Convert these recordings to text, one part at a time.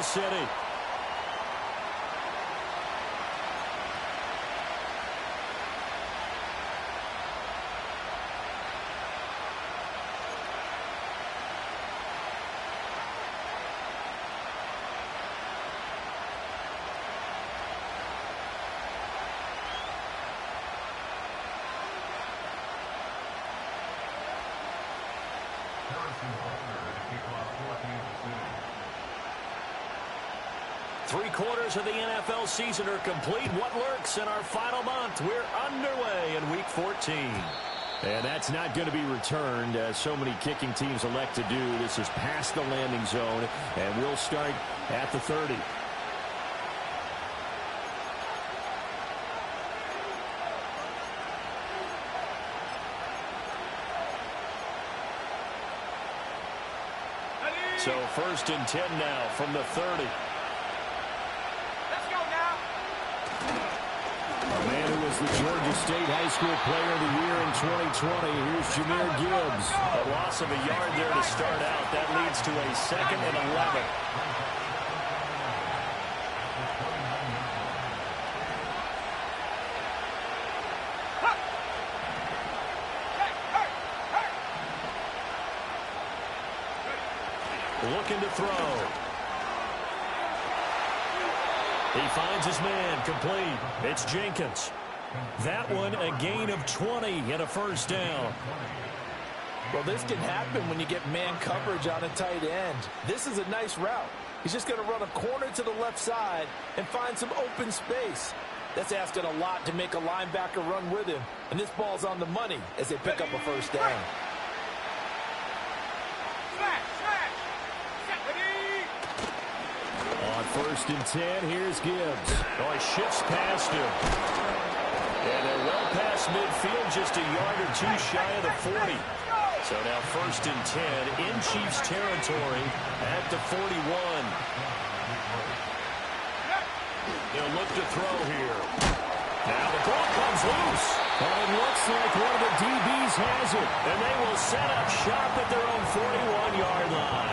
Kansas City. Three-quarters of the NFL season are complete. What lurks in our final month? We're underway in Week 14. And that's not going to be returned, as so many kicking teams elect to do. This is past the landing zone, and we'll start at the 30. So 1st and 10 now from the 30. The Georgia State High School Player of the Year in 2020. Here's Jahmyr Gibbs. A loss of a yard there to start out. That leads to a 2nd and 11. Looking to throw. He finds his man, complete. It's Jenkins. That one, a gain of 20 and a 1st down. Well, this can happen when you get man coverage on a tight end. This is a nice route. He's just going to run a corner to the left side and find some open space. That's asking a lot to make a linebacker run with him. And this ball's on the money as they pick up a 1st down. On 1st and 10, here's Gibbs. Oh, he shifts past him. And they're well past midfield, just a yard or two shy of the 40. So now 1st and 10 in Chiefs territory at the 41. They'll look to throw here. Now the ball comes loose. And it looks like one of the DBs has it. And they will set up shop at their own 41-yard line.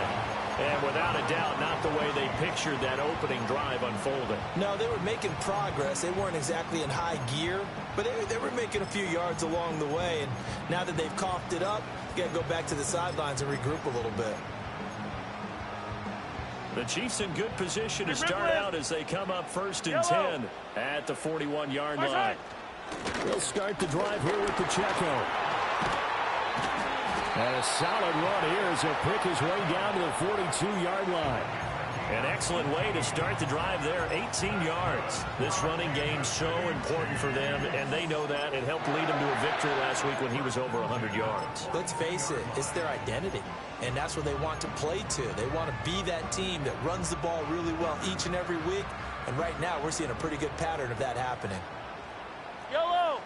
And without a doubt, not the way they pictured that opening drive unfolding. No, they were making progress. They weren't exactly in high gear, but they were making a few yards along the way. And now that they've coughed it up, you got to go back to the sidelines and regroup a little bit. The Chiefs in good position to start out as they come up 1st and 10 at the 41-yard line. They'll start the drive here with Pacheco. And a solid run here as he'll pick his way down to the 42-yard line. An excellent way to start the drive there, 18 yards. This running game so important for them, and they know that. It helped lead them to a victory last week when he was over 100 yards. Let's face it, it's their identity, and that's what they want to play to. They want to be that team that runs the ball really well each and every week, and right now we're seeing a pretty good pattern of that happening. Yellow!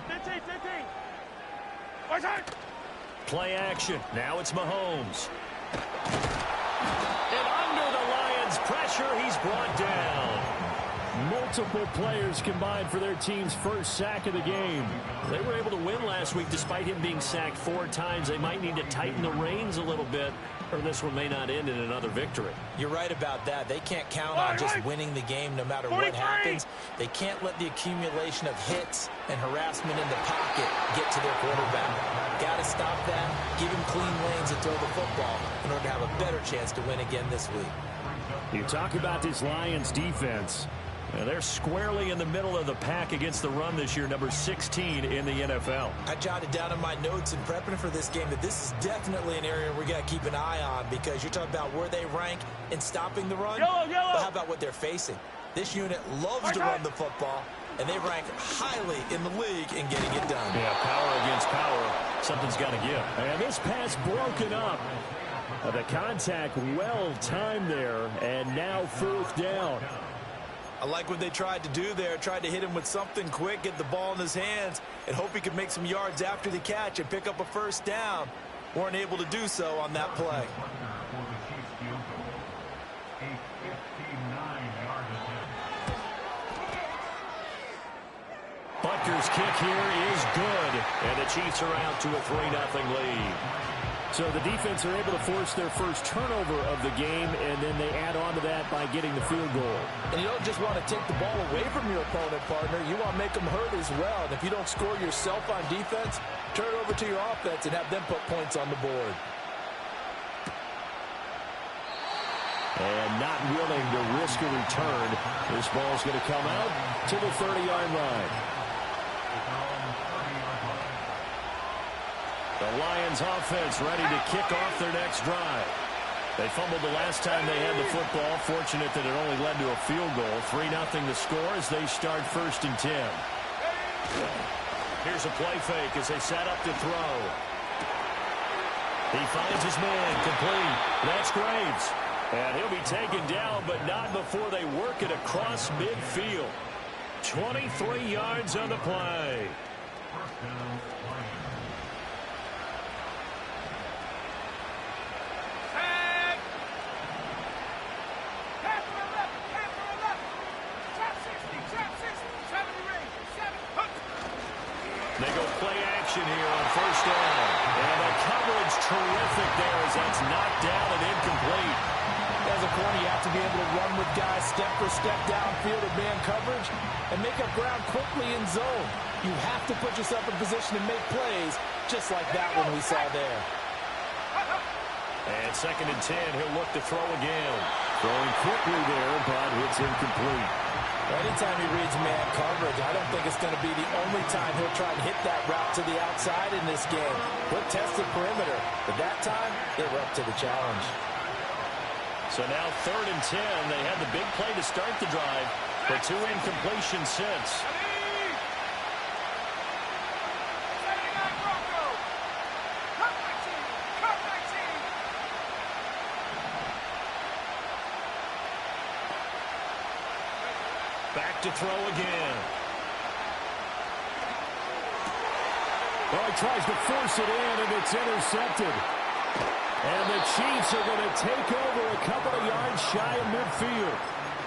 15. Play action. Now it's Mahomes. And under the Lions' pressure, he's brought down. Multiple players combined for their team's first sack of the game. They were able to win last week despite him being sacked 4 times. They might need to tighten the reins a little bit, or this one may not end in another victory. You're right about that. They can't count on just winning the game no matter what happens. They can't let the accumulation of hits and harassment in the pocket get to their quarterback. Got to stop that, give him clean lanes and throw the football in order to have a better chance to win again this week. You talk about this Lions defense. They're squarely in the middle of the pack against the run this year, number 16 in the NFL. I jotted down in my notes in prepping for this game that this is definitely an area we got to keep an eye on, because you're talking about where they rank in stopping the run. Yellow. But how about what they're facing? This unit loves to run the football, and they rank highly in the league in getting it done. Yeah, power against power. Something's got to give. And this pass broken up. The contact well timed there, and now 4th down. I like what they tried to do there. Tried to hit him with something quick, get the ball in his hands, and hope he could make some yards after the catch and pick up a 1st down. Weren't able to do so on that play. Butker's kick here is good, and the Chiefs are out to a 3-0 lead. So the defense are able to force their first turnover of the game, and then they add on to that by getting the field goal. And you don't just want to take the ball away from your opponent, partner. You want to make them hurt as well. And if you don't score yourself on defense, turn it over to your offense and have them put points on the board. And not willing to risk a return. This ball's going to come out to the 30-yard line. The Lions offense ready to kick off their next drive. They fumbled the last time they had the football. Fortunate that it only led to a field goal. 3-0 the score as they start 1st and 10. Here's a play fake as they set up to throw. He finds his man complete. That's Graves. And he'll be taken down, but not before they work it across midfield. 23 yards on the play. They go play action here on 1st down. And the coverage terrific there as that's knocked down and incomplete. As a corner, you have to be able to run with guys step for step downfield in man coverage and make up ground quickly in zone. You have to put yourself in position to make plays just like that one we saw there. And 2nd and 10, he'll look to throw again. Throwing quickly there, but it's incomplete. Anytime he reads man coverage, I don't think it's going to be the only time he'll try to hit that route to the outside in this game. He'll test the perimeter, but that time, they were up to the challenge. So now 3rd and 10. They had the big play to start the drive, but 2 incompletions since. Back to throw again. Well, he tries to force it in, and it's intercepted. And the Chiefs are going to take over a couple of yards shy of midfield.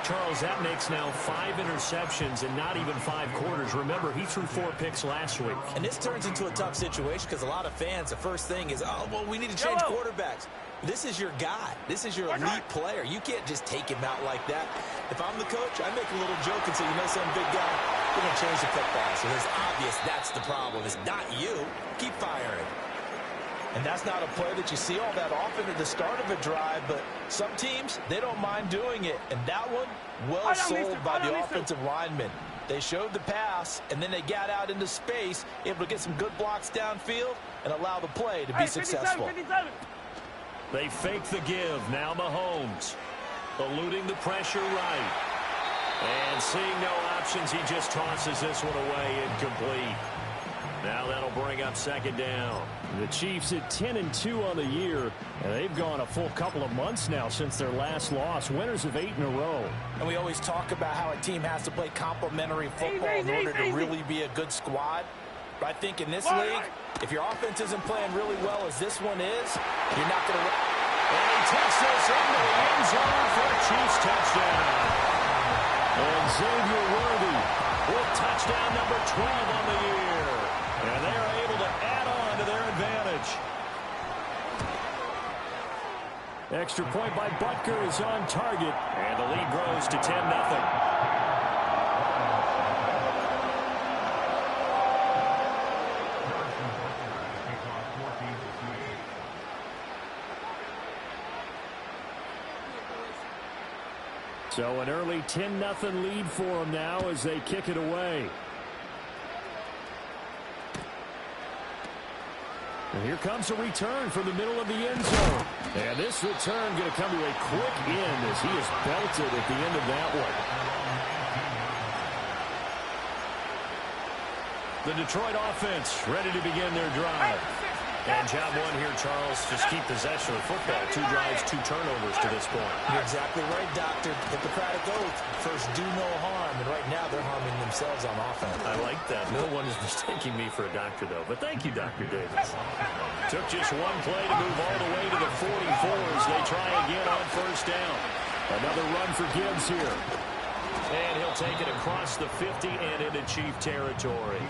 Charles, that makes now 5 interceptions and not even 5 quarters. Remember, he threw 4 picks last week. And this turns into a tough situation because a lot of fans, the first thing is, oh, well, we need to change quarterbacks. This is your guy. This is your elite player. You can't just take him out like that. If I'm the coach, I make a little joke and say, you know something, big guy, we're going to change the football. So it's obvious that's the problem. It's not you. Keep firing. And that's not a play that you see all that often at the start of a drive, but some teams, they don't mind doing it. And that one, well sold by the offensive lineman. They showed the pass, and then they got out into space, able to get some good blocks downfield and allow the play to be successful. 57. They fake the give. Now Mahomes eluding the pressure right. And seeing no options, he just tosses this one away incomplete. Now that'll bring up 2nd down. The Chiefs at 10-2 on the year, and they've gone a full couple of months now since their last loss. Winners of 8 in a row. And we always talk about how a team has to play complementary football in order to really be a good squad. But I think in this league, if your offense isn't playing really well as this one is, you're not going to... And he takes this into the end zone for a Chiefs touchdown. And Xavier Worthy with touchdown number 12 on the year. And they are able to add on to their advantage. Extra point by Butker is on target. And the lead grows to 10-0. So an early 10-0 lead for them now as they kick it away. And here comes a return from the middle of the end zone. And this return going to come to a quick end as he is belted at the end of that The one. Detroit offense ready to begin their drive. And job one here, Charles, just keep possession of the football. 2 drives, 2 turnovers to this point. You're exactly right, Doctor. Hippocratic oath. First, do no harm. And right now, they're harming themselves on offense. I like that. No one is mistaking me for a doctor, though. But thank you, Dr. Davis. Took just 1 play to move all the way to the 44 as they try again on 1st down. Another run for Gibbs here. And he'll take it across the 50 and into Chief territory.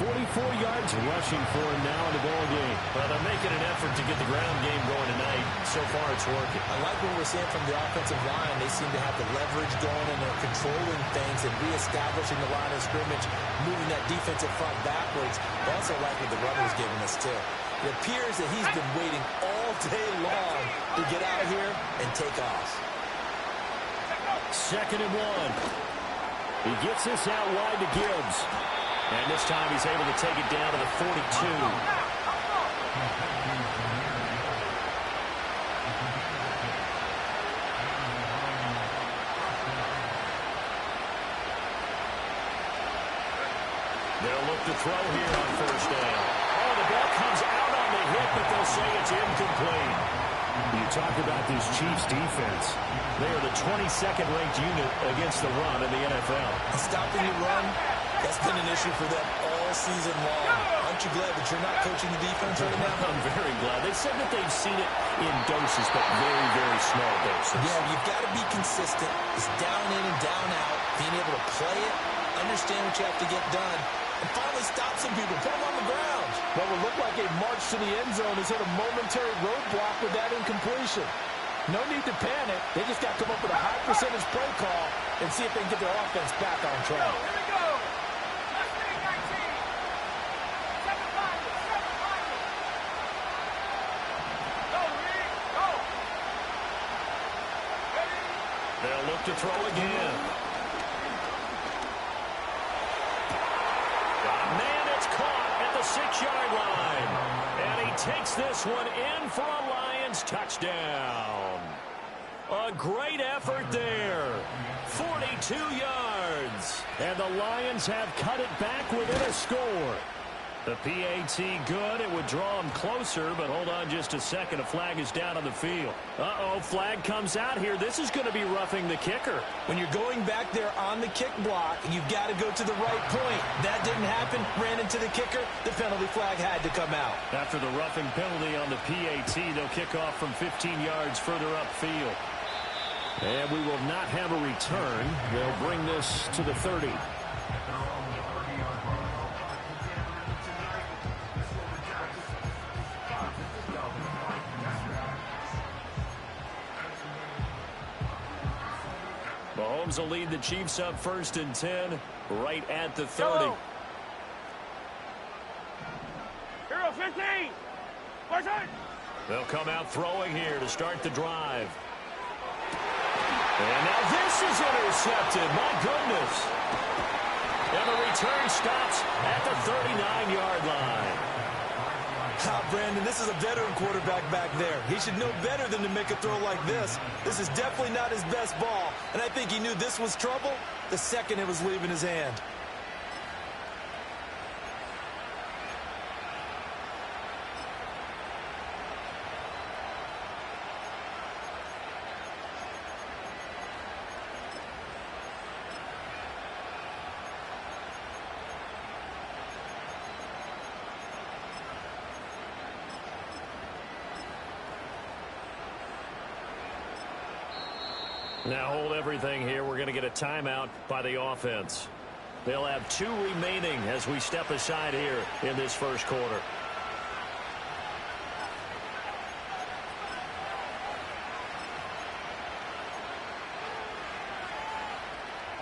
44 yards rushing for him now in the ball game. Well, they're making an effort to get the ground game going tonight. So far, it's working. I like what we're seeing from the offensive line. They seem to have the leverage going, and they're controlling things and reestablishing the line of scrimmage, moving that defensive front backwards. I also like what the runner is giving us, too. It appears that he's been waiting all day long to get out here and take off. 2nd and 1. He gets this out wide to Gibbs. And this time he's able to take it down to the 42. They'll look to throw here on 1st down. Oh, the ball comes out on the hit, but they'll say it's incomplete. You talk about this Chiefs defense. They are the 22nd ranked unit against the run in the NFL. Stopping the run, that's been an issue for them all season long. Aren't you glad that you're not coaching the defense right now? I'm very glad. They said that they've seen it in doses, but very, very small doses. Yeah, you've got to be consistent. It's down in and down out. Being able to play it, understand what you have to get done, and finally stop some people, put them on the ground. What would look like a march to the end zone has hit a momentary roadblock with that incompletion. No need to panic. They just got to come up with a high percentage play call and see if they can get their offense back on track. Here we go. Let's get 19. 7-5. Go, Reed. Go. Ready? They'll look to throw again. Man, it's caught at the 6-yard line. And he takes this one in for a Lions touchdown. A great effort there. 42 yards. And the Lions have cut it back within a score. The PAT good. It would draw them closer, but hold on just a second. A flag is down on the field. Uh-oh, flag comes out here. This is going to be roughing the kicker. When you're going back there on the kick block, you've got to go to the right point. That didn't happen. Ran into the kicker. The penalty flag had to come out. After the roughing penalty on the PAT, they'll kick off from 15 yards further upfield. And we will not have a return. They'll bring this to the 30. Mahomes will lead the Chiefs up 1st and 10, right at the 30. Go. Hero 15. Person. They'll come out throwing here to start the drive. And now this is intercepted. My goodness. And the return stops at the 39-yard line. Brandon, this is a veteran quarterback back there. He should know better than to make a throw like this. This is definitely not his best ball, and I think he knew this was trouble the second it was leaving his hand. Now hold everything here. We're going to get a timeout by the offense. They'll have 2 remaining as we step aside here in this first quarter.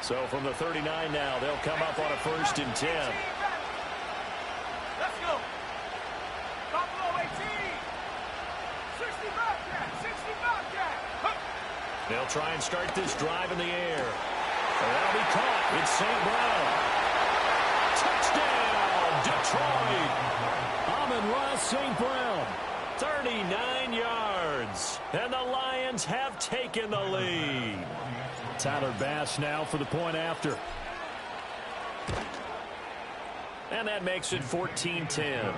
So from the 39 now, they'll come up on a 1st and 10. Let's go. Buffalo 18. 60 Bobcat. 60 Bobcat. Huh. They'll try and start this drive in the air. That'll be caught. It's St. Brown. Touchdown, Detroit. Amon-Ra St. Brown. 39 yards. And the Lions have taken the lead. Tyler Bass now for the point after. And that makes it 14-10.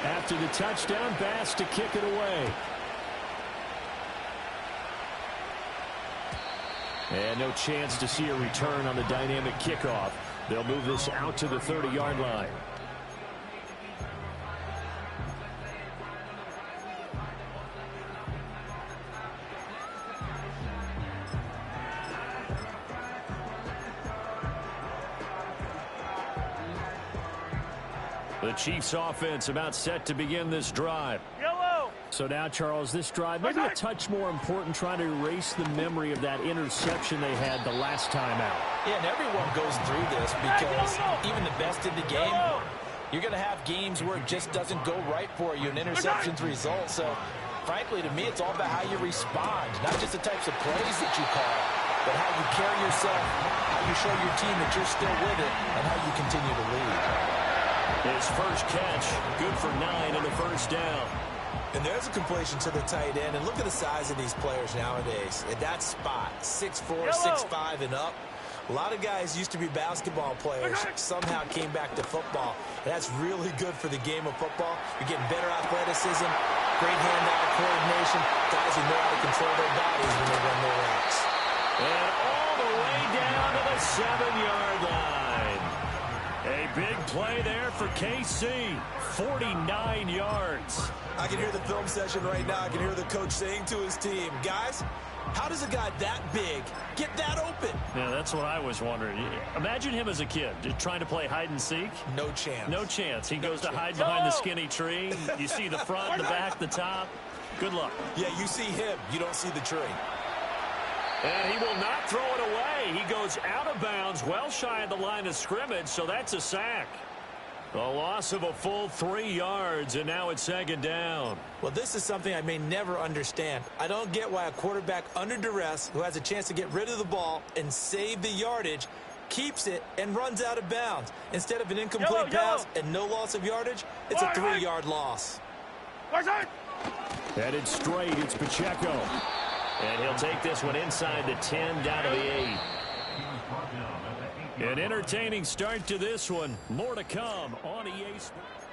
After the touchdown, Bass to kick it away. And no chance to see a return on the dynamic kickoff. They'll move this out to the 30-yard line. The Chiefs offense about set to begin this drive. Yellow. So now, Charles, this drive maybe a touch more important, trying to erase the memory of that interception they had the last time out. Yeah, and everyone goes through this because even the best in the game, you're going to have games where it just doesn't go right for you, and interceptions result. So, frankly, to me, it's all about how you respond, not just the types of plays that you call, but how you carry yourself, how you show your team that you're still with it, and how you continue to lead. His first catch, good for 9 in the first down. And there's a completion to the tight end. And look at the size of these players nowadays. At that spot, 6'4", 6'5", and up. A lot of guys used to be basketball players, somehow came back to football. And that's really good for the game of football. You're getting better athleticism, great hand-eye coordination, guys who know how to control their bodies when they run their routes. And all the way down to the 7-yard line. A big play there for KC, 49 yards. I can hear the film session right now. I can hear the coach saying to his team, guys, how does a guy that big get that open? Yeah, that's what I was wondering. Imagine him as a kid, just trying to play hide and seek. No chance. No chance. He goes to hide behind the skinny tree. You see the front, the back, the top. Good luck. Yeah, you see him. You don't see the tree. And he will not throw it away. He goes out of bounds, well shy of the line of scrimmage, so that's a sack. A loss of a full 3 yards, and now it's 2nd down. Well, this is something I may never understand. I don't get why a quarterback under duress who has a chance to get rid of the ball and save the yardage keeps it and runs out of bounds. Instead of an incomplete pass and no loss of yardage, it's a 3-yard loss. Headed straight, it's Pacheco. And he'll take this one inside the 10, down to the 8. An entertaining start to this one. More to come on EA Sports.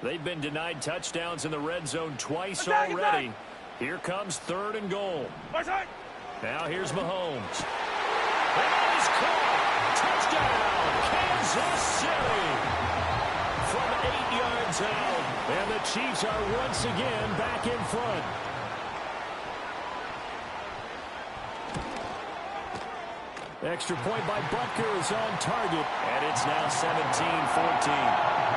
They've been denied touchdowns in the red zone twice already. Here comes 3rd and goal. Now here's Mahomes. And he's caught. Touchdown, Kansas City. From 8 yards out. And the Chiefs are once again back in front. Extra point by Butker is on target. And it's now 17-14.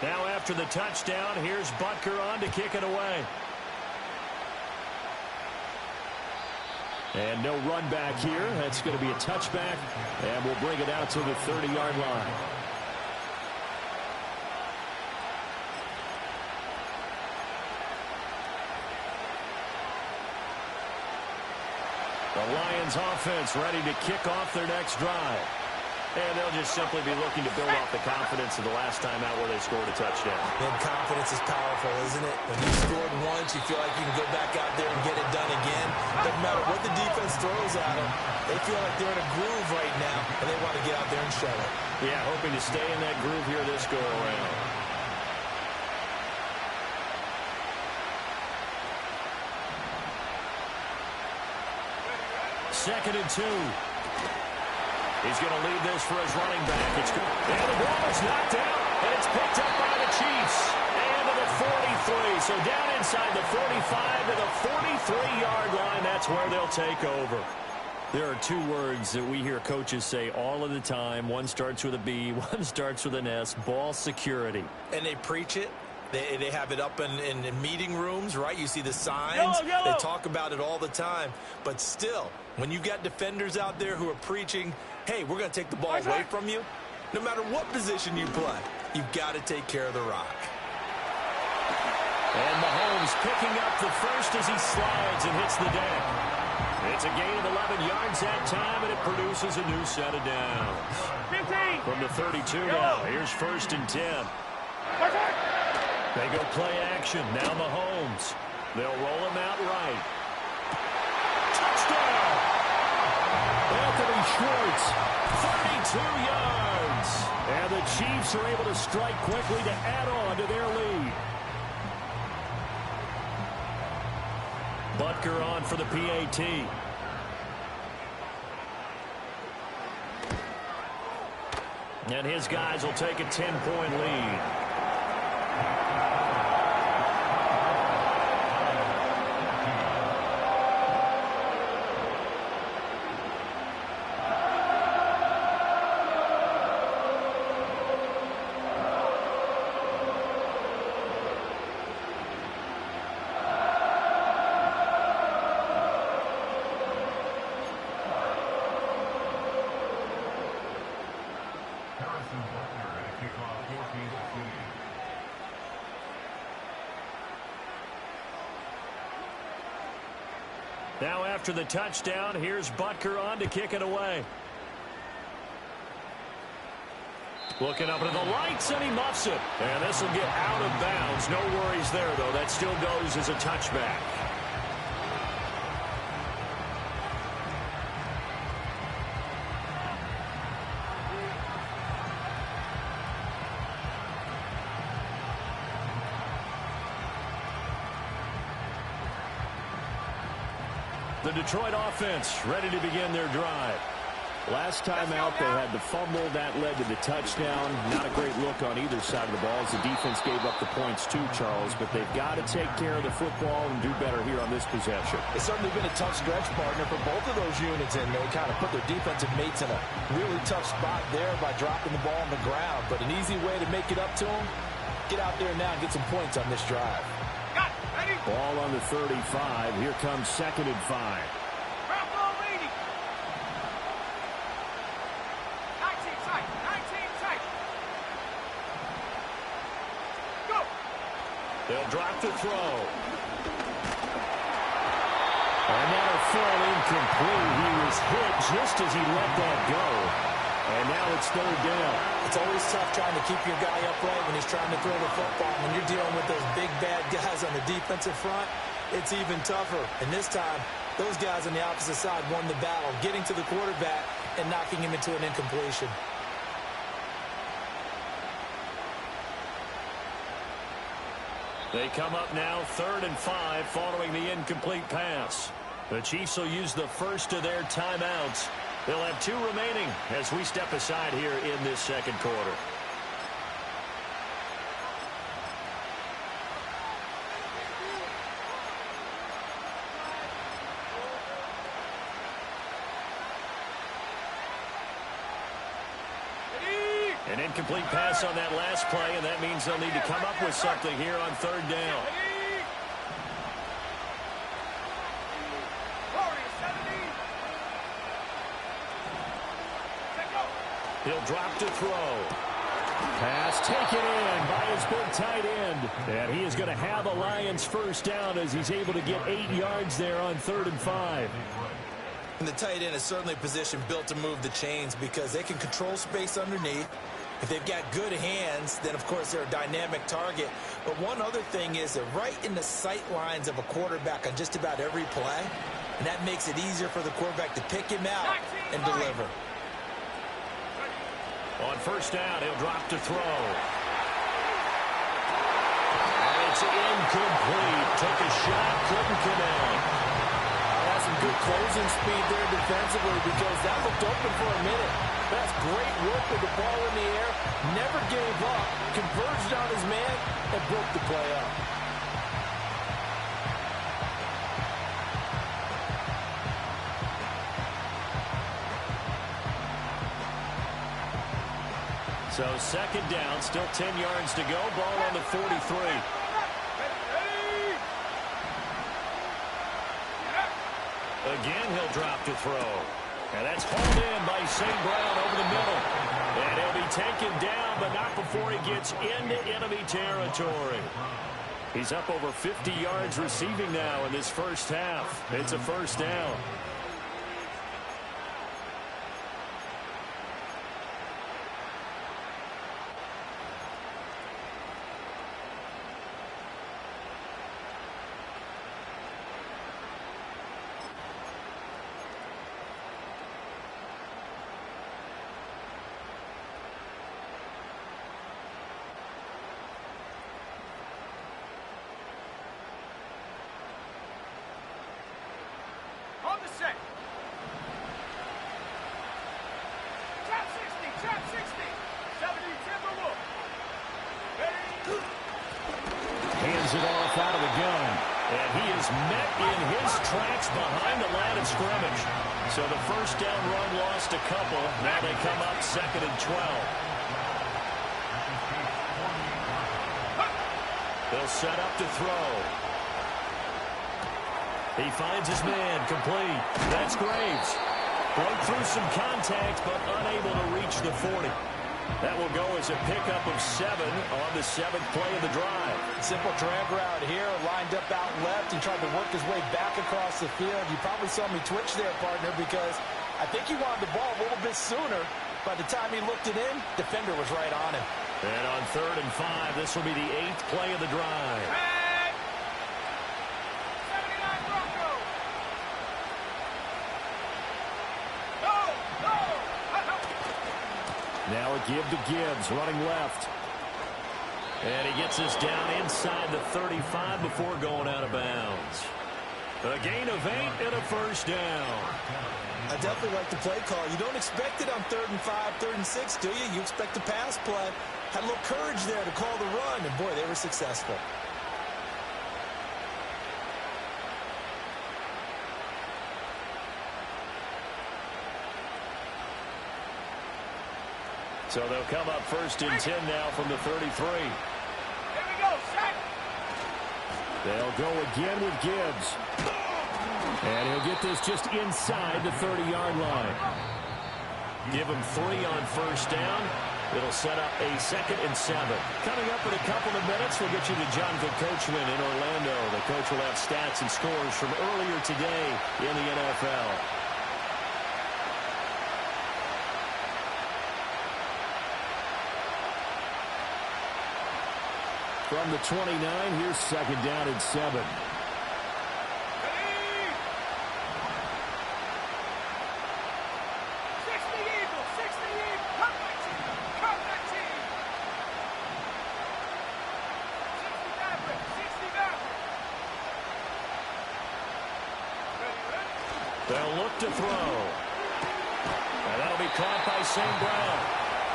Now after the touchdown, here's Butker on to kick it away. And no run back here. That's going to be a touchback. And we'll bring it out to the 30-yard line. The Lions offense ready to kick off their next drive. And they'll just simply be looking to build off the confidence of the last time out where they scored a touchdown. And confidence is powerful, isn't it? When you scored once, you feel like you can go back out there and get it done again. Doesn't matter what the defense throws at them. They feel like they're in a groove right now, and they want to get out there and show it. Yeah, hoping to stay in that groove here this go-around. Second and 2. He's going to leave this for his running back. It's good. And the ball is knocked out, and it's picked up by the Chiefs. And to the 43. So down inside the 45 to the 43-yard line. That's where they'll take over. There are 2 words that we hear coaches say all of the time. One starts with a B, one starts with an S. Ball security. And they preach it. They have it up in meeting rooms, right? You see the signs. They talk about it all the time. But still, when you got defenders out there who are preaching, hey, we're going to take the ball away from you, no matter what position you play, you've got to take care of the rock. And Mahomes picking up the first as he slides and hits the deck. It's a gain of 11 yards that time, and it produces a new set of downs. 15. From the 32 now, here's 1st and 10. They go play action. Now Mahomes. They'll roll him out right. Touchdown! Anthony Schwartz, 32 yards. And the Chiefs are able to strike quickly to add on to their lead. Butker on for the PAT. And his guys will take a 10-point lead. Now after the touchdown, here's Butker on to kick it away. Looking up at the lights, and he muffs it. And this will get out of bounds. No worries there, though. That still goes as a touchback. The Detroit offense ready to begin their drive. Last time out, they had the fumble. That led to the touchdown. Not a great look on either side of the ball as the defense gave up the points too, Charles. But they've got to take care of the football and do better here on this possession. It's certainly been a tough stretch, partner, for both of those units, and they kind of put their defensive mates in a really tough spot there by dropping the ball on the ground. But an easy way to make it up to them, get out there now and get some points on this drive. Ball on the 35. Here comes 2nd and 5. Buffalo leading. 19 tight. 19 tight. Go. They'll drop the throw. And that'll fall incomplete. He was hit just as he let that go. And now it's 3rd down. It's always tough trying to keep your guy upright when he's trying to throw the football. When you're dealing with those big, bad guys on the defensive front, it's even tougher. And this time, those guys on the opposite side won the battle, getting to the quarterback and knocking him into an incompletion. They come up now 3rd and 5 following the incomplete pass. The Chiefs will use the first of their timeouts. They'll have 2 remaining as we step aside here in this 2nd quarter. An incomplete pass on that last play, and that means they'll need to come up with something here on 3rd down. He'll drop to throw. Pass taken in by his big tight end. And he is going to have a Lions first down as he's able to get 8 yards there on 3rd and 5. And the tight end is certainly a position built to move the chains because they can control space underneath. If they've got good hands, then, of course, they're a dynamic target. But one other thing is they're right in the sight lines of a quarterback on just about every play. And that makes it easier for the quarterback to pick him out and deliver. On 1st down, he'll drop to throw. And it's incomplete. Took a shot, couldn't connect. That's some good closing speed there defensively because that looked open for a minute. That's great work with the ball in the air. Never gave up. Converged on his man and broke the play up. So 2nd down, still 10 yards to go. Ball on the 43. Again, he'll drop to throw. And that's hauled in by St. Brown over the middle. And he'll be taken down, but not before he gets into enemy territory. He's up over 50 yards receiving now in this first half. It's a 1st down. On the set. is met in his tracks behind the line of scrimmage. So the first down run lost a couple. Now they come up 2nd and 12. They'll set up to throw. He finds his man, complete. That's Graves. Broke through some contact, but unable to reach the 40. That will go as a pickup of 7 on the 7th play of the drive. Simple drag route here, lined up out left and tried to work his way back across the field. You probably saw me twitch there, partner, because I think he wanted the ball a little bit sooner. By the time he looked it in, defender was right on him. And on 3rd and 5, this will be the 8th play of the drive. Red. 79 Broncos. Go, go. Now a give to Gibbs, running left. And he gets us down inside the 35 before going out of bounds. A gain of 8 and a first down. I definitely like the play call. You don't expect it on 3rd and 5, 3rd and 6, do you? You expect a pass play. Had a little courage there to call the run, and boy, they were successful. So they'll come up 1st and 10 now from the 33. Here we go, set. They'll go again with Gibbs. And he'll get this just inside the 30-yard line. Give him 3 on 1st down. It'll set up a 2nd and 7. Coming up in a couple of minutes, we'll get you to Jonathan Coachman in Orlando. The coach will have stats and scores from earlier today in the NFL. From the 29, here's 2nd down and 7. They'll look to throw. And that'll be caught by St. Brown.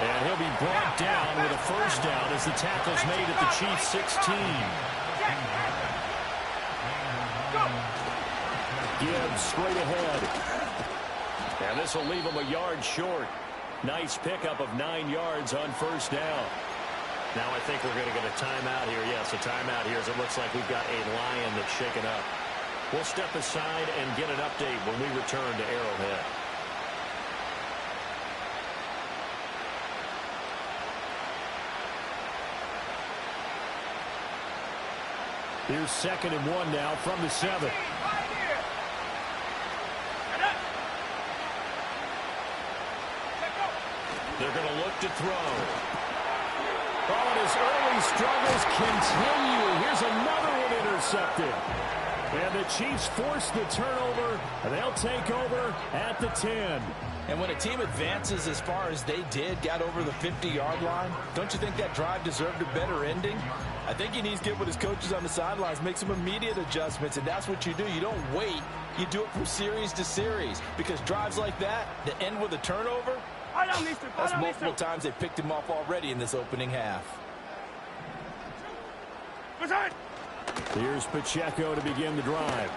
And he'll be brought down with a first down as the tackle's made at the Chiefs' 16. Gibbs straight ahead. And this will leave him a yard short. Nice pickup of 9 yards on 1st down. Now I think we're going to get a timeout here. Yes, a timeout here as it looks like we've got a lion that's shaken up. We'll step aside and get an update when we return to Arrowhead. Here's 2nd and 1 now from the 7. They're going to look to throw. Oh, and his early struggles continue. Here's another one intercepted. And the Chiefs force the turnover, and they'll take over at the 10. And when a team advances as far as they did, got over the 50-yard line, don't you think that drive deserved a better ending? I think he needs to get with his coaches on the sidelines, make some immediate adjustments, and that's what you do. You don't wait. You do it from series to series, because drives like that, that end with a turnover, that's multiple times they picked him off already in this opening half. Here's Pacheco to begin the drive.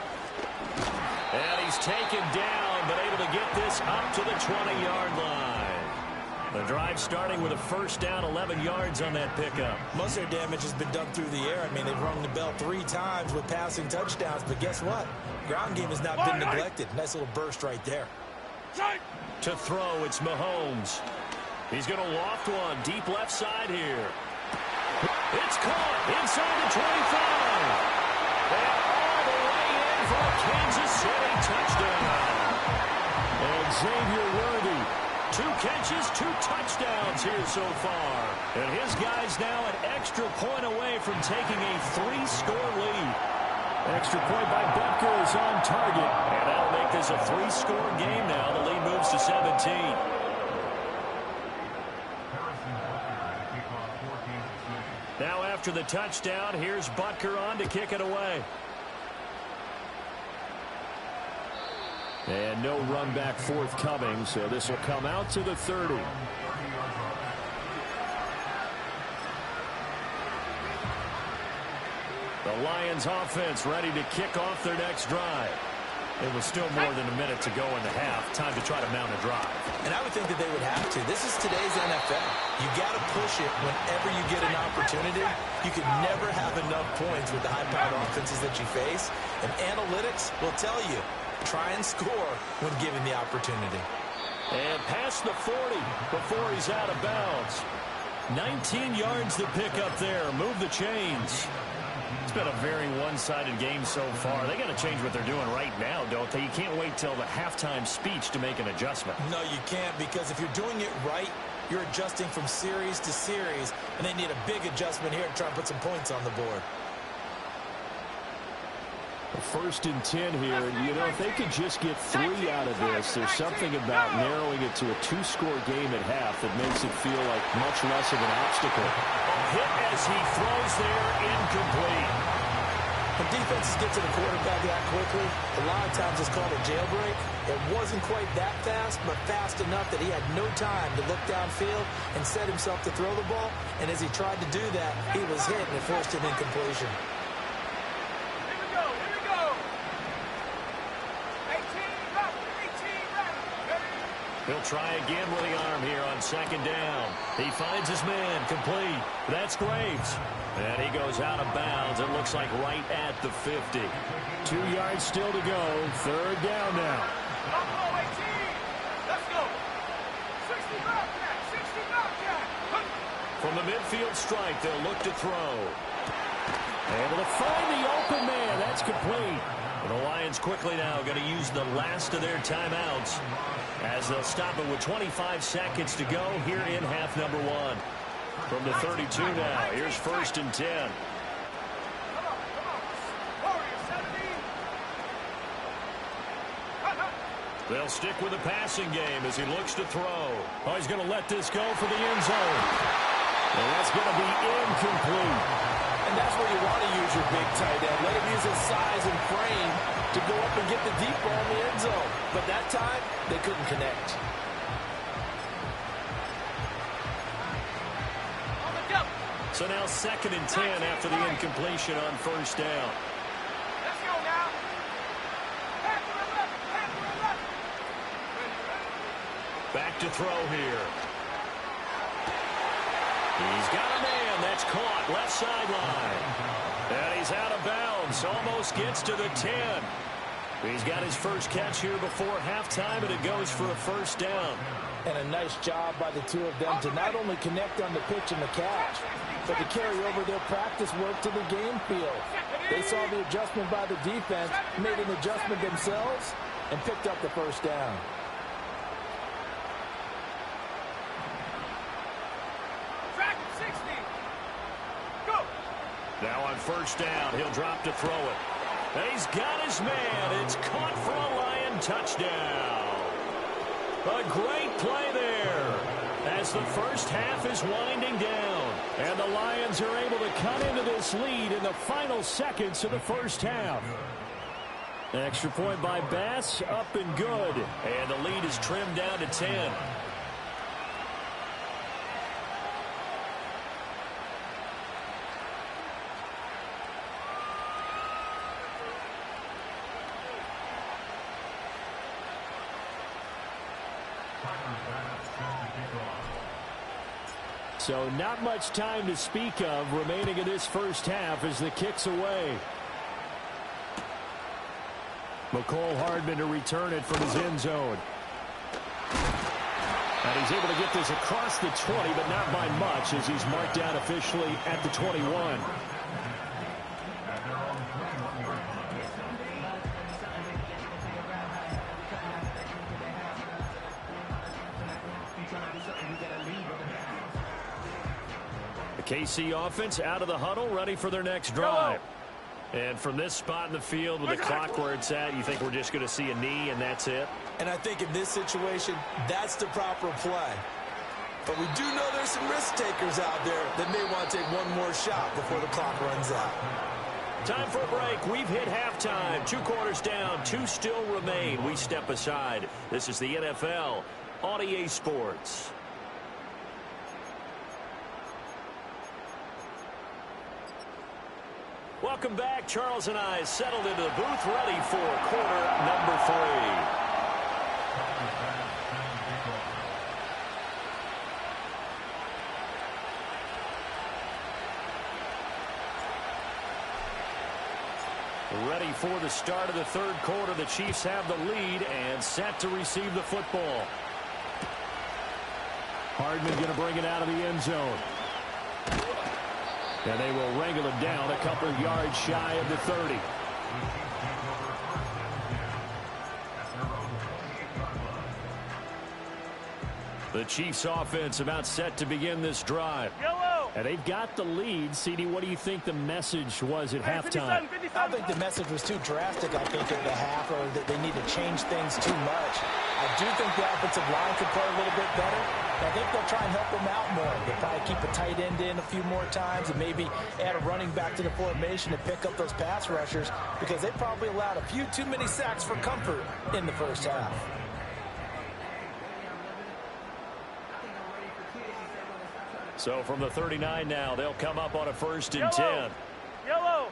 And he's taken down, but able to get this up to the 20-yard line. The drive starting with a first down, 11 yards on that pickup. Most of their damage has been done through the air. I mean, they've rung the bell 3 times with passing touchdowns, but guess what? Ground game has not been neglected. Nice little burst right there. To throw, it's Mahomes. He's going to loft one deep left side here. It's caught inside the 25. And all the way in for a Kansas City touchdown. And Xavier Worthy, 2 catches, 2 touchdowns here so far. And his guys now an extra point away from taking a 3-score lead. Extra point by Butker is on target. And that'll make this a 3-score game now. The lead moves to 17. Now after the touchdown, here's Butker on to kick it away. And no run back forthcoming, so this will come out to the 30. The Lions offense ready to kick off their next drive. It was still more than a minute to go in the half. Time to try to mount a drive. And I would think that they would have to. This is today's NFL. You got to push it whenever you get an opportunity. You can never have enough points with the high-powered offenses that you face. And analytics will tell you, try and score when given the opportunity. And past the 40 before he's out of bounds. 19 yards to pick up there. Move the chains. It's been a very one-sided game so far. They got to change what they're doing right now, don't they? You can't wait till the halftime speech to make an adjustment. No, you can't, because if you're doing it right, you're adjusting from series to series, and they need a big adjustment here to try and put some points on the board. First and 10 here. You know, if they could just get 3 out of this, there's something about narrowing it to a 2-score game at half that makes it feel like much less of an obstacle. Hit as he throws there, incomplete. When defenses get to the quarterback that quickly, a lot of times it's called a jailbreak. It wasn't quite that fast, but fast enough that he had no time to look downfield and set himself to throw the ball. And as he tried to do that, he was hit and it forced an incompletion. He'll try again with the arm here on second down. He finds his man, complete. That's Graves. And he goes out of bounds. It looks like right at the 50. 2 yards still to go. Third down now. Let's go. 60 Bobcat. 60 Bobcat. From the midfield strike, they'll look to throw. Able to find the open man. That's complete. And the Lions quickly now going to use the last of their timeouts as they'll stop it with 25 seconds to go here in half number 1. From the 32 now, here's first and 10. They'll stick with the passing game as he looks to throw. Oh, he's going to let this go for the end zone. And that's going to be incomplete. And that's where you want to use your big tight end. Let him use his size and frame to go up and get the deep ball in the end zone. But that time, they couldn't connect. So now second and 10 after the incompletion on first down. Let's go now. Back to throw here. He's got a man. That's caught. Left sideline. And he's out of bounds. Almost gets to the 10. He's got his first catch here before halftime, and it goes for a first down. And a nice job by the two of them to not only connect on the pitch and the catch, but to carry over their practice work to the game field. They saw the adjustment by the defense, made an adjustment themselves, and picked up the first down. Now on first down, he'll drop to throw it. And he's got his man. It's caught for a Lion touchdown. A great play there as the first half is winding down. And the Lions are able to cut into this lead in the final seconds of the first half. An extra point by Bass, up and good. And the lead is trimmed down to 10. So not much time to speak of remaining in this first half as the kick's away. McCole Hardman to return it from his end zone. And he's able to get this across the 20, but not by much as he's marked down officially at the 21. KC offense out of the huddle, ready for their next drive. And from this spot in the field with the clock where it's at, you think we're just going to see a knee and that's it? And I think in this situation, that's the proper play. But we do know there's some risk takers out there that may want to take one more shot before the clock runs out. Time for a break. We've hit halftime. 2 quarters down, 2 still remain. We step aside. This is the NFL on EA Sports. Welcome Welcome back. Charles and I settled into the booth, ready for quarter number 3. Ready for the start of the third quarter. The Chiefs have the lead and set to receive the football. Hardman going to bring it out of the end zone. And they will wrangle it down a couple of yards shy of the 30. The Chiefs offense about set to begin this drive. And they've got the lead. CD, what do you think the message was at halftime? I don't think the message was too drastic, I think, at the half, or that they need to change things too much. I do think the offensive line could play a little bit better. I think they'll try and help them out more. They'll probably keep a tight end in a few more times and maybe add a running back to the formation to pick up those pass rushers, because they probably allowed a few too many sacks for comfort in the first half. So from the 39 now, they'll come up on a 1st and 10. Yellow.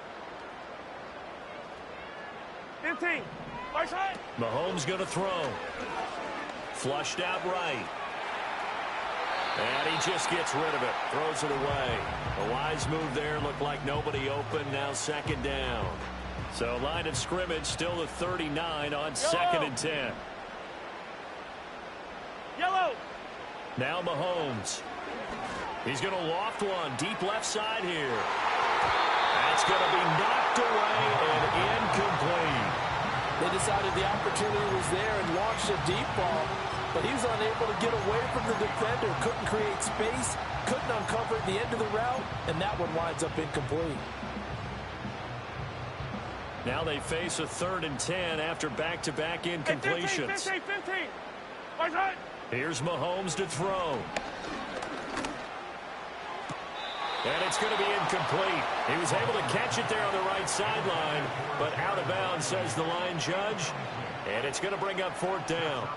15. Right side. Mahomes going to throw. Flushed out right. And he just gets rid of it. Throws it away. A wise move there. Looked like nobody open. Now 2nd down. So line of scrimmage still the 39 on 2nd and 10. Yellow. Now Mahomes. He's going to loft one deep left side here. That's going to be knocked away and incomplete. They decided the opportunity was there and launched a deep ball, but he was unable to get away from the defender. Couldn't create space, couldn't uncover the end of the route, and that one winds up incomplete. Now they face a 3rd and 10 after back-to-back incompletions. 15. Right side. Here's Mahomes to throw. And it's going to be incomplete. He was able to catch it there on the right sideline, but out of bounds, says the line judge. And it's going to bring up 4th down.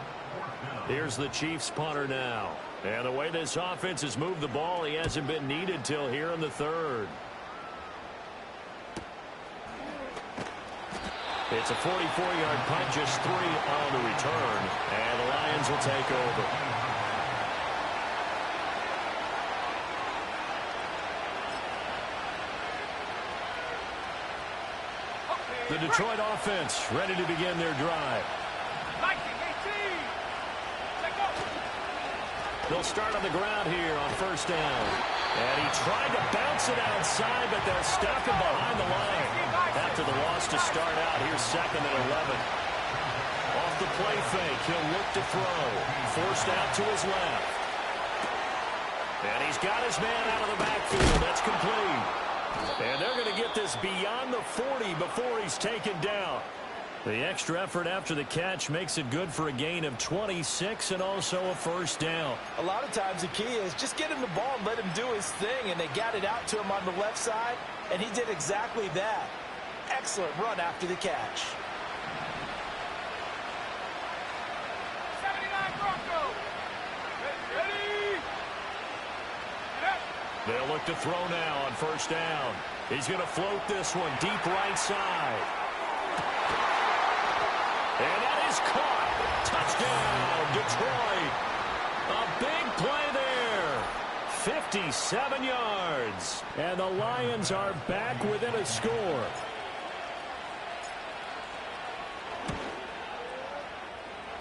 Here's the Chiefs punter now. And the way this offense has moved the ball, he hasn't been needed till here in the 3rd. It's a 44-yard punt, just 3 on the return. And the Lions will take over. The Detroit offense ready to begin their drive. 19, 18. They'll start on the ground here on 1st down. And he tried to bounce it outside, but they'll stop him behind the line. After the loss to start out, here's 2nd and 11. Off the play fake, he'll look to throw. Forced out to his left. And he's got his man out of the backfield. That's complete. And they're going to get this beyond the 40 before he's taken down. The extra effort after the catch makes it good for a gain of 26 and also a 1st down. A lot of times the key is just get him the ball and let him do his thing, and they got it out to him on the left side, and he did exactly that. Excellent run after the catch. 79 Broncos. Ready. They'll look to throw now on 1st down. He's going to float this one deep right side. And that is caught. Touchdown, Detroit. A big play there. 57 yards. And the Lions are back within a score.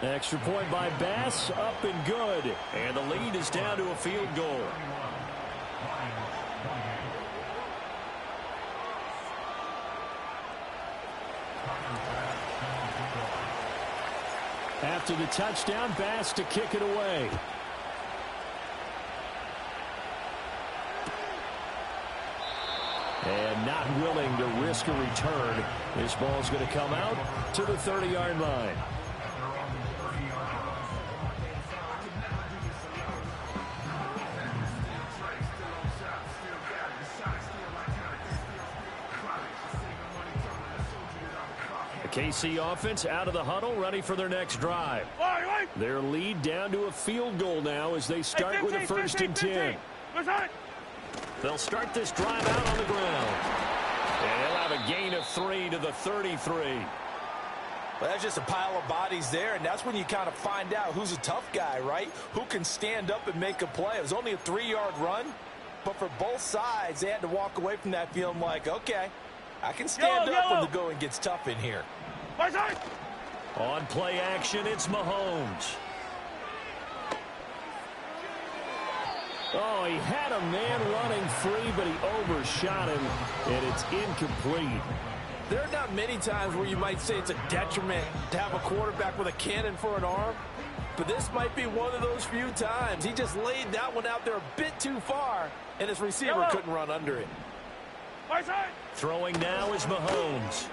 Extra point by Bass, up and good. And the lead is down to a field goal. After the touchdown, Bass to kick it away. And not willing to risk a return. This ball's going to come out to the 30-yard line. KC offense out of the huddle, ready for their next drive. Their lead down to a field goal now as they start with a 1st and 10. They'll start this drive out on the ground. And he'll have a gain of 3 to the 33. Well, that's just a pile of bodies there, and that's when you kind of find out who's a tough guy, right? Who can stand up and make a play. It was only a 3-yard run, but for both sides, they had to walk away from that feeling like, okay, I can stand up when the going gets tough in here. On play action, it's Mahomes. Oh, he had a man running free, but he overshot him, and it's incomplete. There are not many times where you might say it's a detriment to have a quarterback with a cannon for an arm, but this might be one of those few times. He just laid that one out there a bit too far, and his receiver couldn't run under it. Throwing now is Mahomes.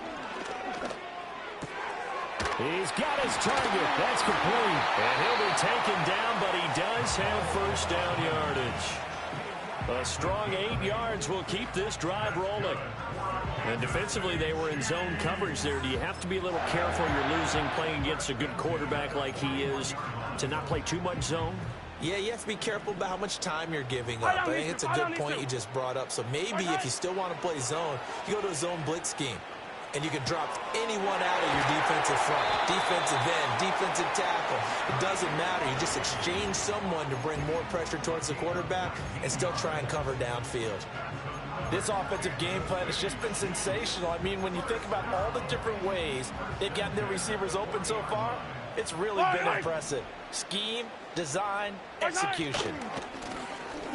He's got his target. That's complete. And he'll be taken down, but he does have first down yardage. A strong 8 yards will keep this drive rolling. And defensively, they were in zone coverage there. Do you have to be a little careful? You're losing playing against a good quarterback like he is to not play too much zone? Yeah, you have to be careful about how much time you're giving up. I think it's a good point you just brought up. So maybe if you still want to play zone, you go to a zone blitz scheme. And you can drop anyone out of your defensive front. Defensive end, defensive tackle. It doesn't matter. You just exchange someone to bring more pressure towards the quarterback and still try and cover downfield. This offensive game plan has just been sensational. I mean, when you think about all the different ways they've gotten their receivers open so far, it's really been impressive. Scheme, design, execution.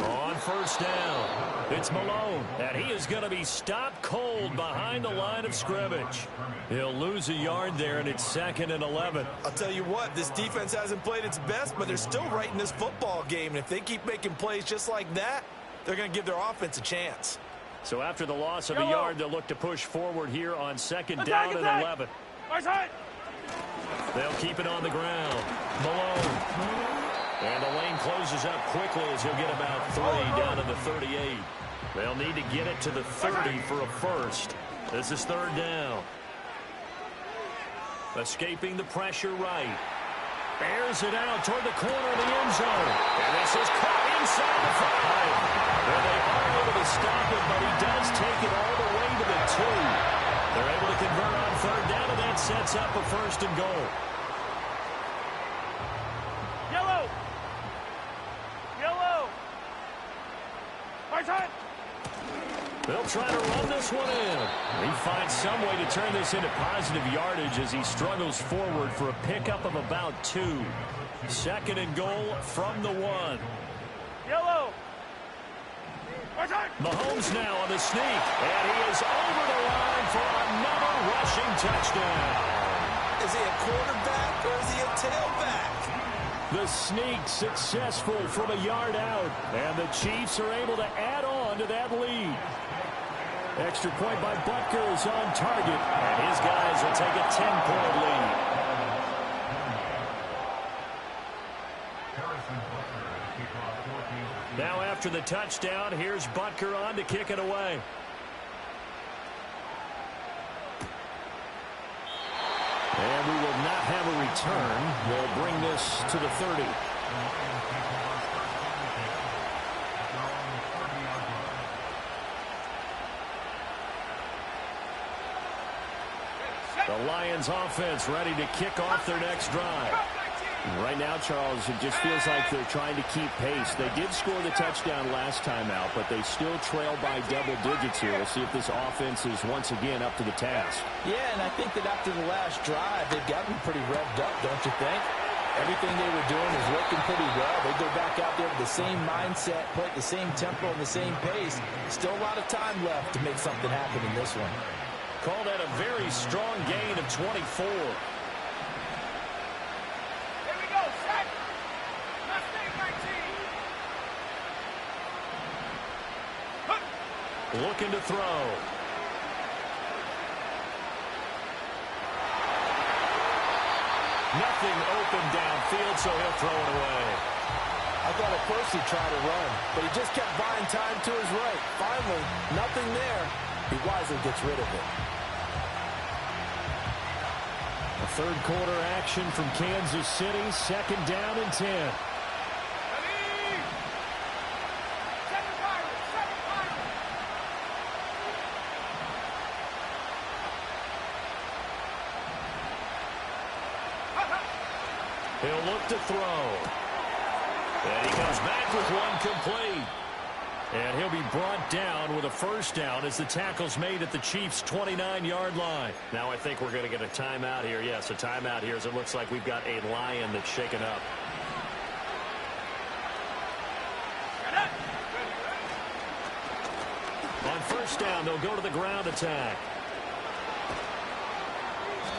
On first down, it's Malone, and he is going to be stopped cold behind the line of scrimmage. He'll lose a yard there, and it's 2nd and 11. I'll tell you what, this defense hasn't played its best, but they're still right in this football game. And if they keep making plays just like that, they're going to give their offense a chance. So after the loss of a yard, they'll look to push forward here on 2nd down and 11. They'll keep it on the ground. Malone. And the lane closes up quickly as he'll get about 3 down to the 38. They'll need to get it to the 30 for a first. This is 3rd down. Escaping the pressure right. Bears it out toward the corner of the end zone. And this is caught inside the 5. Well, they are able to stop it, but he does take it all the way to the 2. They're able to convert on 3rd down, and that sets up a 1st and goal. They'll try to run this one in. He finds some way to turn this into positive yardage as he struggles forward for a pickup of about 2. 2nd and goal from the 1. Mahomes now on the sneak, and he is over the line for another rushing touchdown. Is he a quarterback or is he a tailback? The sneak successful from a yard out, and the Chiefs are able to add on to that lead. Extra point by Butker is on target, and his guys will take a 10-point lead. Now after the touchdown, here's Butker on to kick it away. And we will not have a return. They'll bring this to the 30. The Lions offense ready to kick off their next drive. Right now, Charles, it just feels like they're trying to keep pace. They did score the touchdown last time out, but they still trail by double digits here. We'll see if this offense is once again up to the task. Yeah, and I think that after the last drive, they've gotten pretty revved up, don't you think? Everything they were doing is working pretty well. They go back out there with the same mindset, play at the same tempo and the same pace. Still a lot of time left to make something happen in this one. Call that a very strong gain of 24. Looking to throw. Nothing open downfield, so he'll throw it away. I thought at first he'd try to run, but he just kept buying time to his right. Finally, nothing there. He wisely gets rid of it. A third quarter action from Kansas City. 2nd down and 10. He'll look to throw. And he comes back with one complete. And he'll be brought down with a first down as the tackle's made at the Chiefs' 29-yard line. Now I think we're going to get a timeout here. Yes, a timeout here as it looks like we've got a Lion that's shaken up. On first down, they'll go to the ground attack.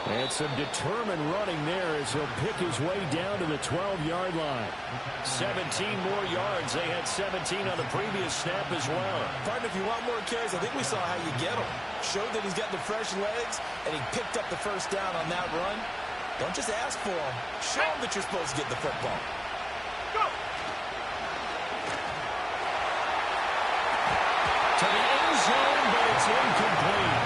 And some determined running there as he'll pick his way down to the 12-yard line. 17 more yards. They had 17 on the previous snap as well. Partner, if you want more carries, I think we saw how you get them. Showed that he's got the fresh legs, and he picked up the first down on that run. Don't just ask for them. Show them that you're supposed to get the football. Go! To the end zone, but it's incomplete.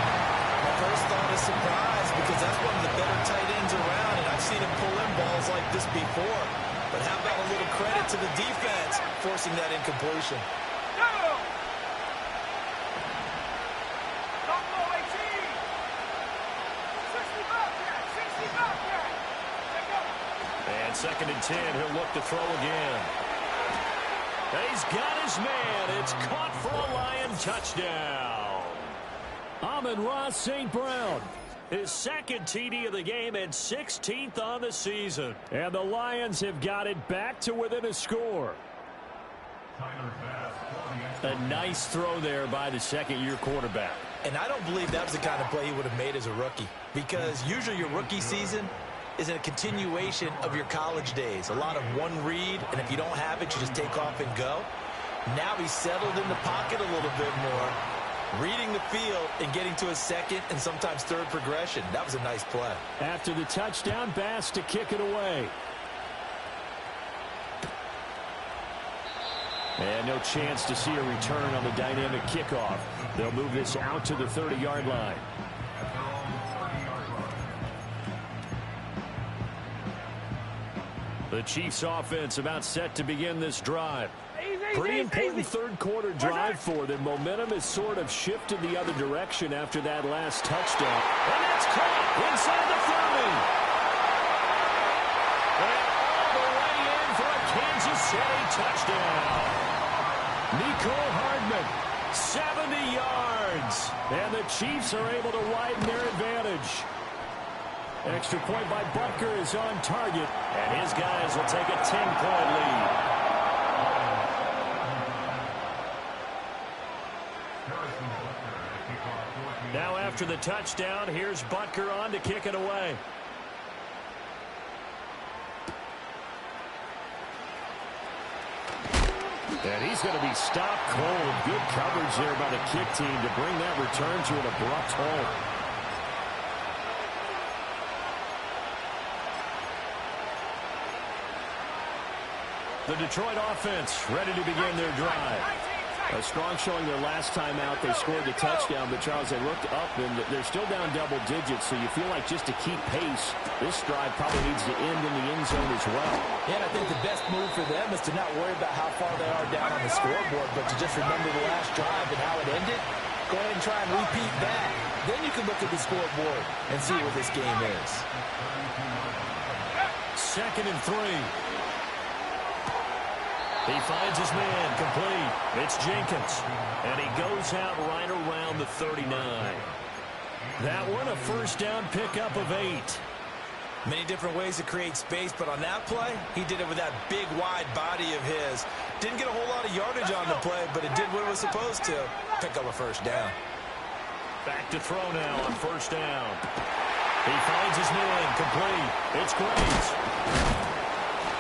My first thought is surprise because that's one of the better tight ends around, and I've seen him pull in balls like this before. But how about a little credit to the defense forcing that incompletion? Go! Don't go, 18! 60 back, yeah! 60 back, yeah! Let go! And second and 10, he'll look to throw again. He's got his man. It's caught for a Lion touchdown. Amon-Ra St. Brown. His second TD of the game and 16th on the season. And the Lions have got it back to within a score. A nice throw there by the second-year quarterback. And I don't believe that was the kind of play he would have made as a rookie, because usually your rookie season is a continuation of your college days. A lot of one read, and if you don't have it, you just take off and go. Now he's settled in the pocket a little bit more, reading the field and getting to a second and sometimes third progression. That was a nice play. After the touchdown, Bass to kick it away. And no chance to see a return on the dynamic kickoff. They'll move this out to the 30-yard line. The Chiefs offense about set to begin this drive. Pretty important third-quarter drive for them. Momentum has sort of shifted the other direction after that last touchdown. And it's caught inside the 30. And all the way in for a Kansas City touchdown. Mecole Hardman. 70 yards. And the Chiefs are able to widen their advantage. Extra point by Butker is on target. And his guys will take a 10-point lead. Now after the touchdown, here's Butker on to kick it away. And he's going to be stopped cold. Good coverage there by the kick team to bring that return to an abrupt halt. The Detroit offense ready to begin their drive. A strong showing their last time out. They scored the touchdown, but Charles, they looked up and they're still down double digits, so you feel like just to keep pace, this drive probably needs to end in the end zone as well. Yeah, and I think the best move for them is to not worry about how far they are down on the scoreboard, but to just remember the last drive and how it ended. Go ahead and try and repeat that. Then you can look at the scoreboard and see where this game is. 2nd and 3. He finds his man complete. It's Jenkins. And he goes out right around the 39. That one a first down pickup of 8. Many different ways to create space, but on that play, he did it with that big, wide body of his. Didn't get a whole lot of yardage on the play, but it did what it was supposed to. Pick up a first down. Back to throw now on first down. He finds his man complete. It's Graves.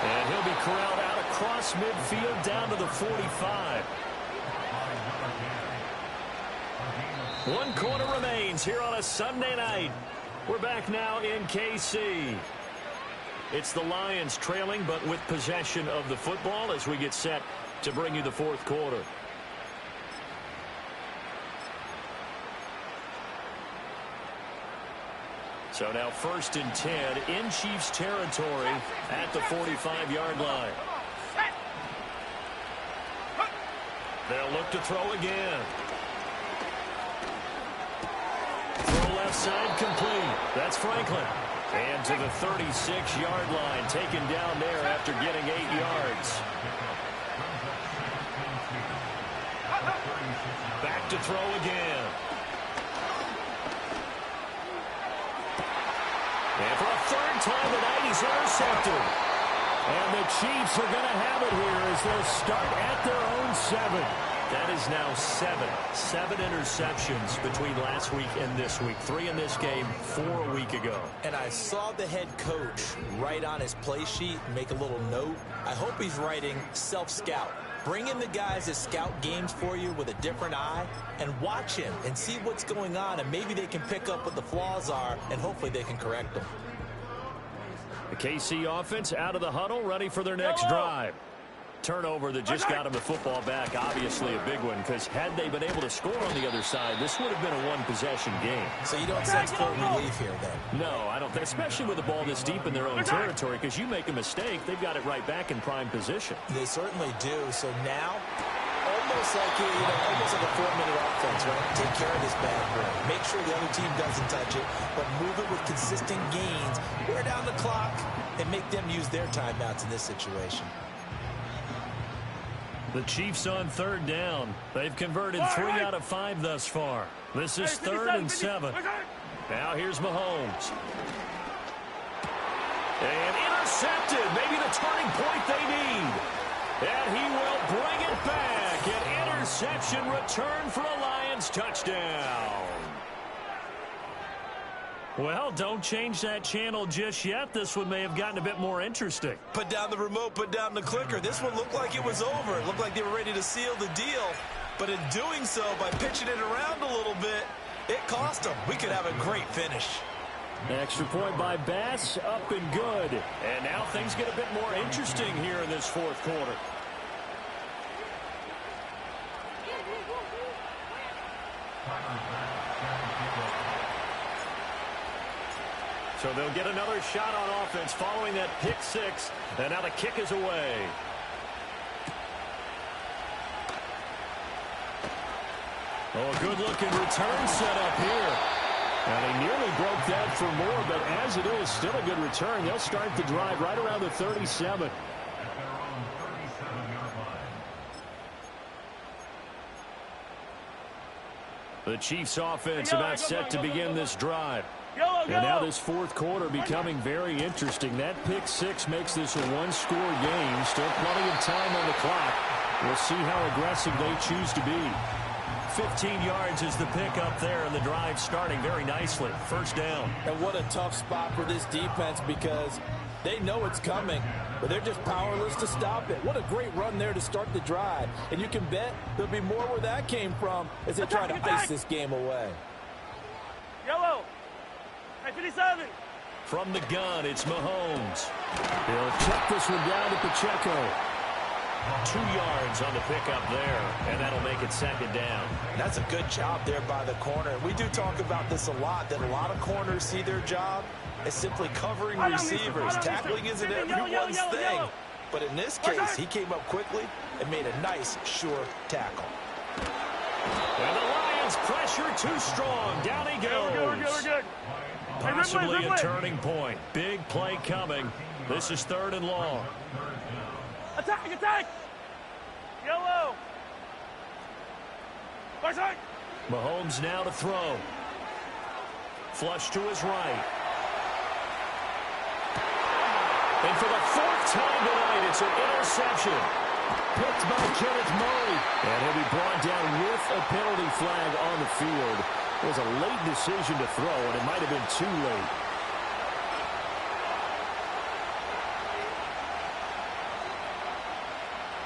And he'll be corralled out across midfield down to the 45. 1 quarter remains here on a Sunday night. We're back now in KC. It's the Lions trailing, but with possession of the football as we get set to bring you the 4th quarter. So now 1st and 10 in Chiefs territory at the 45-yard line. They'll look to throw again. Throw left side complete. That's Franklin. And to the 36-yard line, taken down there after getting 8 yards. Back to throw again. And for a third time tonight, he's intercepted. And the Chiefs are going to have it here as they'll start at their own 7. That is now 7 interceptions between last week and this week. 3 in this game, 4 a week ago. And I saw the head coach write on his play sheet, make a little note. I hope he's writing self-scout. Bring in the guys that scout games for you with a different eye and watch him and see what's going on, and maybe they can pick up what the flaws are, and hopefully they can correct them. The KC offense out of the huddle, ready for their next drive. Turnover that just got them the football back, obviously a big one, because had they been able to score on the other side, this would have been a one-possession game. So you don't sense full relief here, then? No, I don't think, especially with the ball this deep in their own territory, because you make a mistake, they've got it right back in prime position. They certainly do. So now, almost like almost like a 4-minute offense, right? Take care of this bad boy. Make sure the other team doesn't touch it, but move it with consistent gains. Wear down the clock and make them use their timeouts in this situation. The Chiefs on third down. They've converted 3 out of 5 thus far. This is 3rd and 7. Now here's Mahomes. And intercepted. Maybe the turning point they need. And he will bring it back. An interception return for a Lions touchdown. Well, don't change that channel just yet. This one may have gotten a bit more interesting. Put down the remote, put down the clicker. This one looked like it was over. It looked like they were ready to seal the deal. But in doing so, by pitching it around a little bit, it cost them. We could have a great finish. Extra point by Bass, up and good. And now things get a bit more interesting here in this fourth quarter. So they'll get another shot on offense following that pick 6. And now the kick is away. Oh, a good-looking return set up here. And he nearly broke that for more, but as it is, still a good return. They'll start the drive right around the 37. The Chiefs offense about set to begin this drive. And now this fourth quarter becoming very interesting. That pick 6 makes this a one-score game. Still plenty of time on the clock. We'll see how aggressive they choose to be. 15 yards is the pick up there, and the drive starting very nicely. First down. And what a tough spot for this defense, because they know it's coming, but they're just powerless to stop it. What a great run there to start the drive. And you can bet there'll be more where that came from as they try to face this game away. Yellow. 57. From the gun, it's Mahomes. He'll check this one down to Pacheco. 2 yards on the pickup there, and that'll make it second down. That's a good job there by the corner. We do talk about this a lot, that a lot of corners see their job as simply covering receivers. Tackling isn't everyone's thing. But in this case, he came up quickly and made a nice, sure tackle. And the Lions pressure too strong. Down he goes. We're good. Possibly a turning point. Big play coming. This is 3rd and long. Attack! Yellow! Mahomes now to throw. Flush to his right. And for the 4th time tonight, it's an interception. Picked by Kenneth Murray. And he'll be brought down with a penalty flag on the field. It was a late decision to throw, and it might have been too late.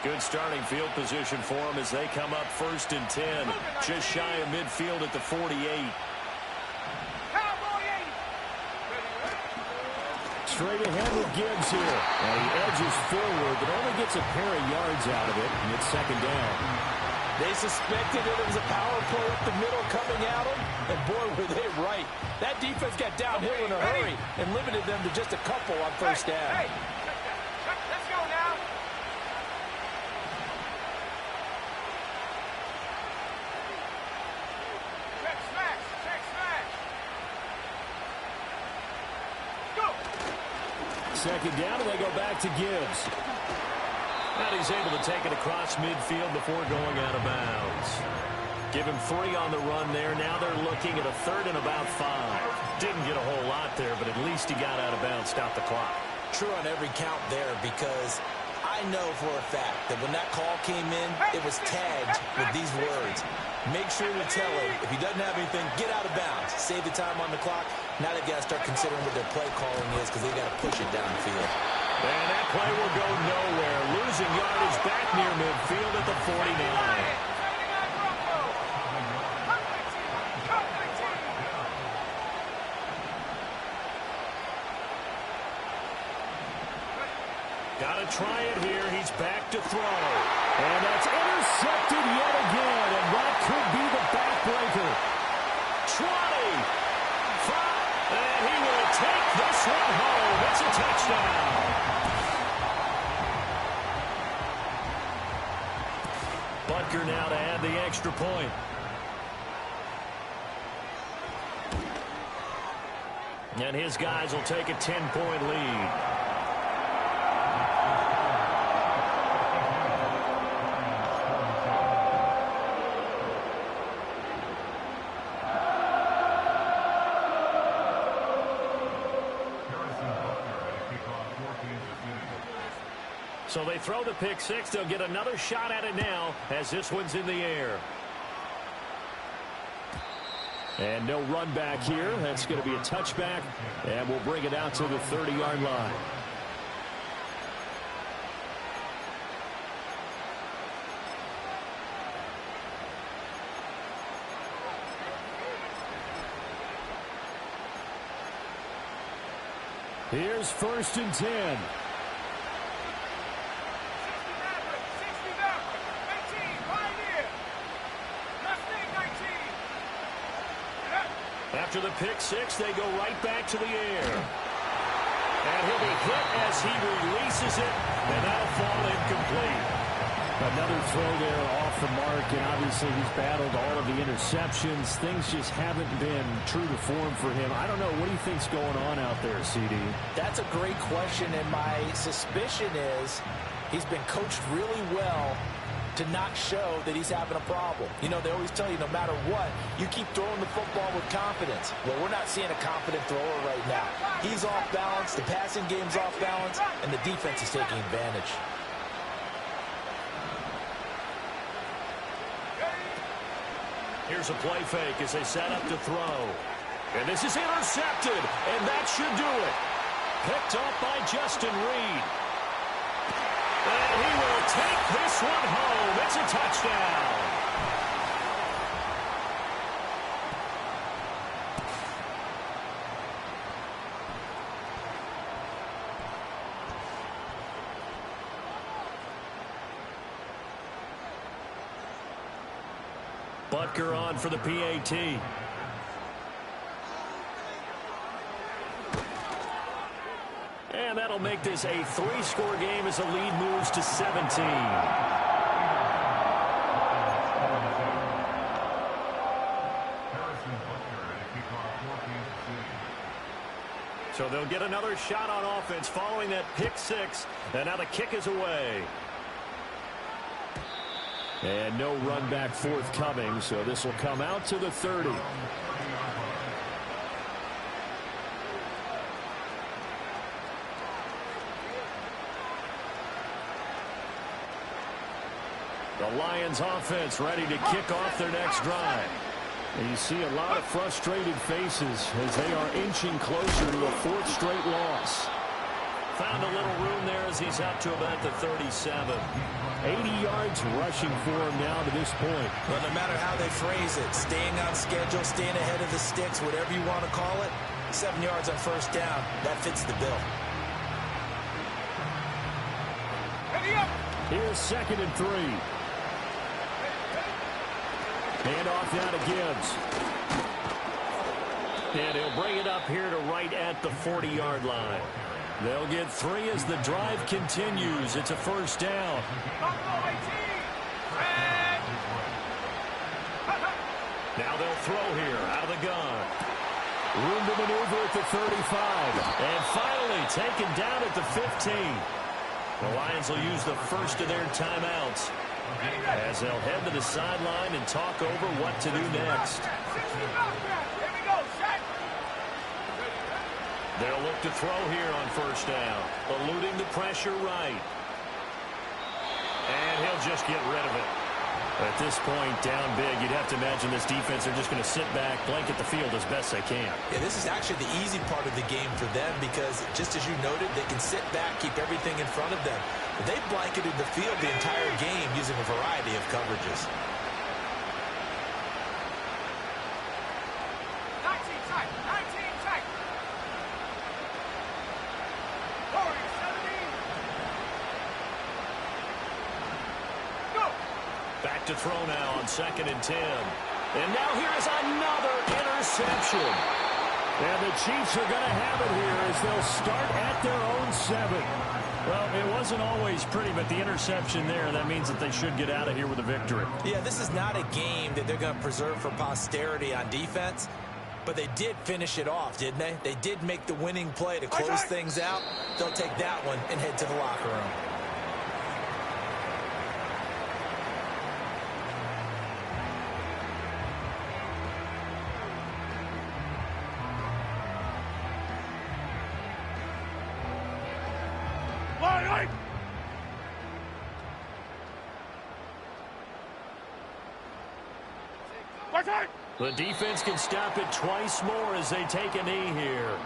Good starting field position for them as they come up 1st and 10. Just shy of midfield at the 48. Straight ahead with Gibbs here. And he edges forward, but only gets a pair of yards out of it, and it's 2nd down. They suspected that it was a power play up the middle coming at them, and boy, were they right. That defense got downhill in a hurry and limited them to just a couple on 1st down. Hey, let's go now. Check smash. Go. Second down, and they go back to Gibbs. And he's able to take it across midfield before going out of bounds. Give him 3 on the run there. Now they're looking at a 3rd and about 5. Didn't get a whole lot there, but at least he got out of bounds, stopped the clock. True on every count there, because I know for a fact that when that call came in, it was tagged with these words. Make sure to tell him, if he doesn't have anything, get out of bounds. Save the time on the clock. Now they've got to start considering what their play calling is, because they've got to push it down the field. And that play will go nowhere. Losing yardage back near midfield at the 49. Got to try it here. He's back to throw. And that's intercepted yet again. And that could be the backbreaker. 20. 5. And he will take this one home. It's a touchdown. Butker now to add the extra point. And his guys will take a 10-point lead. So they throw the pick 6. They'll get another shot at it now as this one's in the air. And no run back here. That's going to be a touchback. And we'll bring it out to the 30-yard line. Here's 1st and 10. After the pick 6, they go right back to the air. And he'll be hit as he releases it, and that'll fall incomplete. Another throw there off the mark, and obviously he's battled all of the interceptions. Things just haven't been true to form for him. I don't know. What do you think's going on out there, CD? That's a great question, and my suspicion is he's been coached really well to not show that he's having a problem. You know, they always tell you no matter what, you keep throwing the football with confidence. Well, we're not seeing a confident thrower right now. He's off balance, the passing game's off balance, and the defense is taking advantage. Here's a play fake as they set up to throw. And this is intercepted, and that should do it. Picked up by Justin Reed. And he will take this one home. It's a touchdown. Butker on for the PAT. And that'll make this a 3-score game as the lead moves to 17. So they'll get another shot on offense following that pick 6. And now the kick is away. And no run back forthcoming, so this will come out to the 30. The Lions offense ready to kick off their next drive. And you see a lot of frustrated faces as they are inching closer to a 4th straight loss. Found a little room there as he's up to about the 37. 80 yards rushing for him now to this point. Well, no matter how they phrase it, staying on schedule, staying ahead of the sticks, whatever you want to call it, 7 yards on 1st down, that fits the bill. Here's 2nd and 3. Hand off now to Gibbs. And he'll bring it up here to right at the 40-yard line. They'll get 3 as the drive continues. It's a 1st down. Now they'll throw here out of the gun. Room to maneuver at the 35. And finally taken down at the 15. The Lions will use the first of their timeouts as they'll head to the sideline and talk over what to do next. They'll look to throw here on first down, eluding the pressure right. And he'll just get rid of it. At this point, down big, you'd have to imagine this defense are just going to sit back, blanket the field as best they can. Yeah, this is actually the easy part of the game for them because, just as you noted, they can sit back, keep everything in front of them. But they blanketed the field the entire game using a variety of coverages. 19 tight, 19 tight. Warriors, 17. Go. Back to throw now on 2nd and 10. And now here is another interception. And the Chiefs are going to have it here as they'll start at their own 7. Well, it wasn't always pretty, but the interception there, that means that they should get out of here with a victory. Yeah, this is not a game that they're going to preserve for posterity on defense, but they did finish it off, didn't they? They did make the winning play to close things out. They'll take that one and head to the locker room. The defense can stop it twice more as they take a knee here.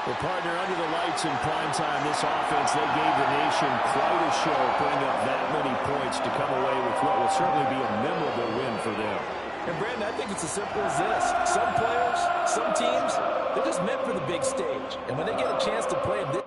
Well, partner, under the lights in primetime, this offense, they gave the nation quite a show, putting up that many points to come away with what will certainly be a memorable win for them. And, Brandon, I think it's as simple as this. Some players, some teams, they're just meant for the big stage. And when they get a chance to play this